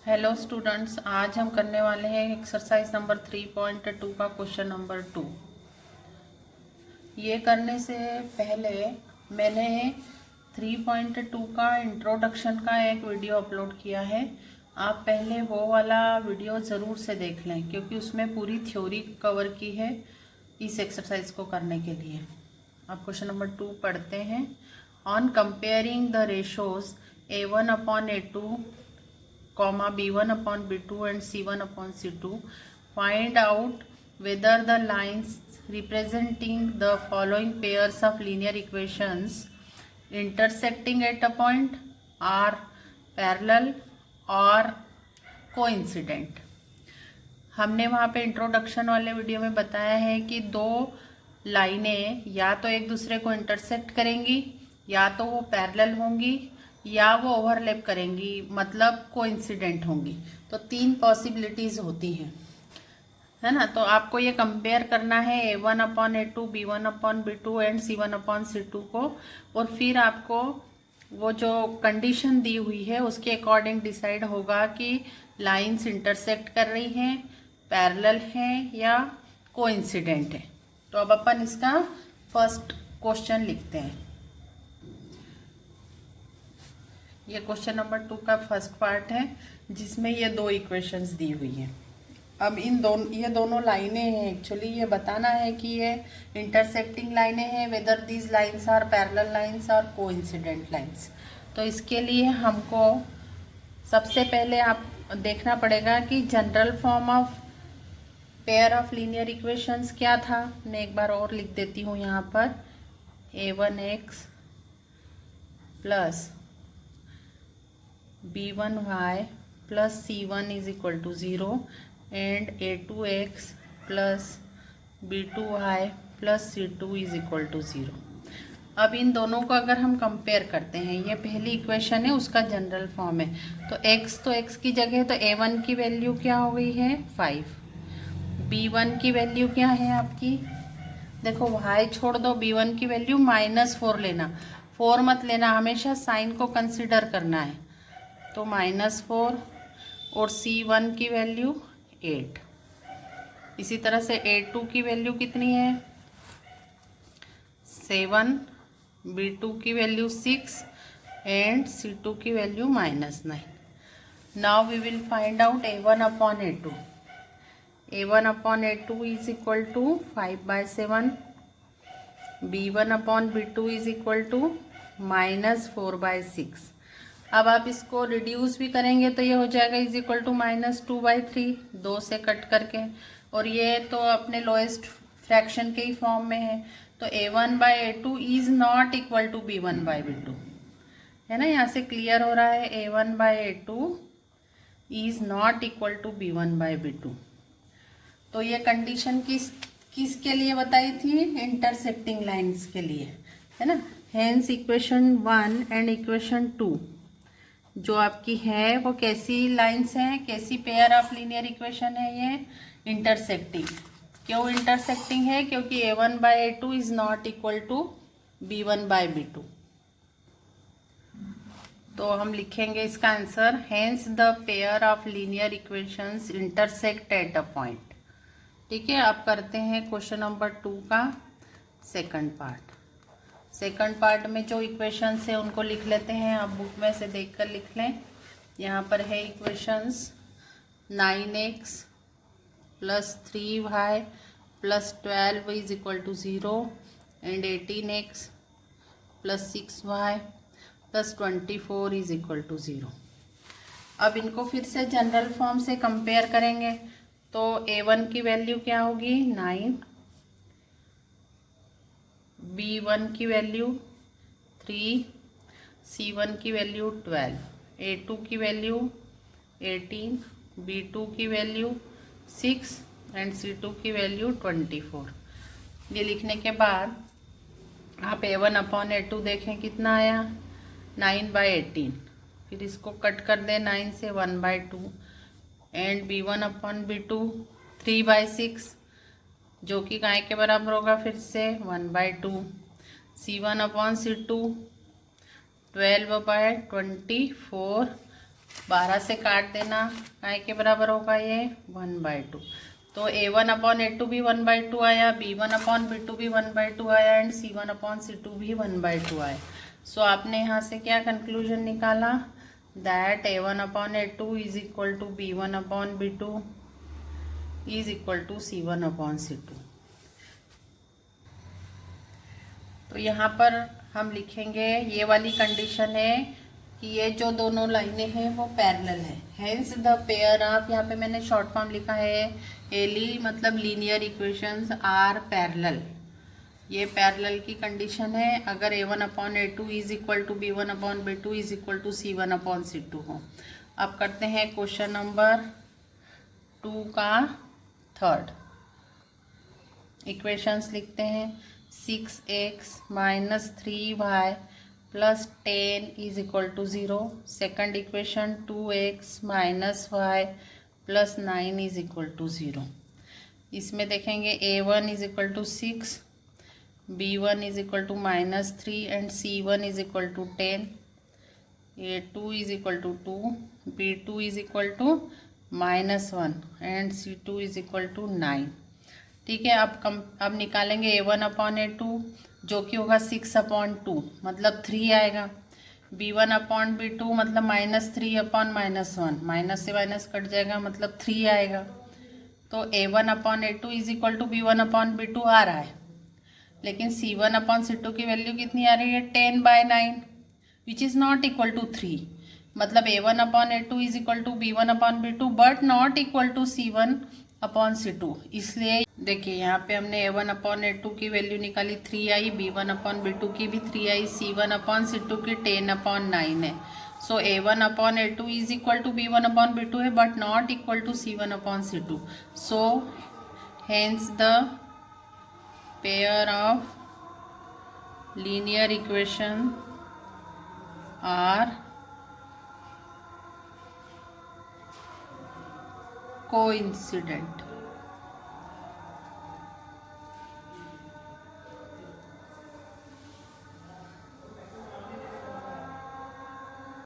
Hello students, आज हम करने वाले हैं एक्सरसाइज नंबर 3.2 का क्वेश्चन नंबर 2। ये करने से पहले मैंने 3.2 का इंट्रोडक्शन का एक वीडियो अपलोड किया है। आप पहले वो वाला वीडियो ज़रूर से देख लें क्योंकि उसमें पूरी थ्योरी कवर की है इस एक्सरसाइज को करने के लिए। अब क्वेश्चन नंबर 2 पढ़ते हैं। On comparing the ratios A1/A2, B1/B2 and C1/C2, find out whether the lines representing the following pairs of linear equations intersecting at a point are parallel or coincident। हमने वहाँ पे इंट्रोडक्शन वाले video में बताया है कि दो लाइनें या तो एक दूसरे को इंटरसेक्ट करेंगी, या तो वो पैरेलल होंगी, या वो ओवरलैप करेंगी, मतलब कोइंसिडेंट होंगी। तो तीन पॉसिबिलिटीज़ होती हैं, है ना। तो आपको ये कंपेयर करना है A1/A2, B1/B2 एंड C1/C2 को, और फिर आपको वो जो कंडीशन दी हुई है उसके अकॉर्डिंग डिसाइड होगा कि लाइंस इंटरसेक्ट कर रही हैं, पैरेलल हैं या कोइंसिडेंट है। तो अब अपन इसका फर्स्ट क्वेश्चन लिखते हैं। ये क्वेश्चन नंबर 2 का फर्स्ट पार्ट है जिसमें ये दो इक्वेशंस दी हुई हैं। अब ये दोनों लाइनें हैं। एक्चुअली ये बताना है कि ये इंटरसेक्टिंग लाइनें हैं, whether these lines are parallel lines और कोइंसिडेंट लाइंस। तो इसके लिए हमको सबसे पहले आप देखना पड़ेगा कि general form of pair of linear equations क्या था। मैं एक बार और लिख देती हूँ यहाँ पर, A1x plus B1y plus C1 is equal to 0 and A2x plus B2y plus C2 is equal to 0। अब इन दोनों को अगर हम कंपेयर करते हैं, ये पहली इक्वेशन है, उसका जनरल फॉर्म है। तो x की जगह तो A1 की वैल्यू क्या हो गई है 5, B1 की वैल्यू क्या है आपकी, देखो y छोड़ दो, B1 की वैल्यू -4 लेना, 4 मत लेना, हमेशा साइन को कंसिडर करना है। तो -4 और C1 की वैल्यू 8। इसी तरह से A2 की वैल्यू कितनी है 7, B2 की वैल्यू 6 एंड C2 की value -9। Now we will find out A1/A2। A1/A2 is equal to 5/7, B1/B2 is equal to -4/6। अब आप इसको रिड्यूस भी करेंगे तो ये हो जाएगा इज इक्वल टू -2/3, 2 से कट करके, और ये तो अपने लोएस्ट फ्रैक्शन के ही फॉर्म में है। तो A1/A2 is not equal to B1/B2, है ना। यहाँ से क्लियर हो रहा है A1/A2 is not equal to B1/B2। तो ये कंडीशन किसके लिए बताई थी, इंटरसेक्टिंग लाइंस के लिए, है ना। हेंस इक्वेशन 1 एंड इक्वेशन 2 जो आपकी है वो कैसी लाइंस हैं, कैसी पेयर ऑफ लीनियर इक्वेशन है, ये इंटरसेक्टिंग। क्यों इंटरसेक्टिंग है, क्योंकि A1/A2 is not equal to B1/B2। तो हम लिखेंगे इसका answer, hence the pair of linear equations intersect at a point. ठीक है, अब करते हैं क्वेश्चन नंबर 2 का सेकंड पार्ट। सेकंड पार्ट में जो इक्वेशंस है उनको लिख लेते हैं। आप बुक में से देखकर लिख लें। यहाँ पर है equations 9x plus 3y plus 12 is equal to 0 and 18x plus 6y plus 24 is equal to 0। अब इनको फिर से जनरल फॉर्म से कंपेयर करेंगे। तो A1 की वैल्यू क्या होगी 9, B1 की वैल्यू 3, C1 की वैल्यू 12, A2 की वैल्यू 18, B2 की वैल्यु 6 एंड C2 की वैल्यू 24। ये लिखने के बाद आप A1/A2 देखें कितना आया 9/18। फिर इसको कट कर दें 9 से 1/2 एंड B1/B2 3/6 जो कि काय के बराबर होगा फिर से 1/2। C1/C2 12/24 12 से काट देना, काय के बराबर होगा ये 1/2। तो A1/A2 भी 1/2 आया, B1/B2 भी 1/2 आया एंड C1/C2 भी 1/2 आया। सो आपने यहाँ से क्या कंक्लूजन निकाला, that A1/A2 is equal to B1/B2 is equal to C1/C2। तो यहाँ पर हम लिखेंगे ये वाली कंडीशन है कि ये जो दोनों लाइनें हैं वो पैरेलल है, हेंस द पेयर ऑफ, यहाँ पे मैंने शॉर्ट फॉर्म लिखा है एली, मतलब लीनियर इक्वेशंस आर पैरेलल। ये पैरेलल की कंडीशन है अगर A1/A2 is equal to B1/B2 is equal to C1/C2 हो। अब करते हैं क्वेश्चन नंबर 2 का थर्ड। इक्वेशंस लिखते हैं, 6x minus 3y plus 10 is equal to 0। Second equation 2x minus y plus 9 is equal to 0। इसमें देखेंगे A1 is equal to 6, B1 is equal to -3 and C1 is equal to 10, A2 is equal to 2, B2 is equal to -1 and C2 is equal to 9। ठीक है, अब निकालेंगे A1/A2 जो कि होगा 6/2 मतलब 3 आएगा। B1/B2 मतलब -3/-1, माइनस से माइनस कट जाएगा मतलब 3 आएगा। तो A1/A2 is equal to B1/B2 आ रहा है, लेकिन C1/C2 की वैल्यू कितनी आ रही है 10/9 which is not equal to 3। मतलब A1/A2 is equal to B1/B2 but not equal to C1/C2। इसलिए देखिए यहाँ पे हमने A1/A2 की वैल्यू निकाली 3 आई, B1/B2 की भी 3 आई, C1/C2 की 10/9 है। सो A1/A2 is equal to B1/B2 है but not equal to C1/C2। So hence the pair of linear equation are coincident.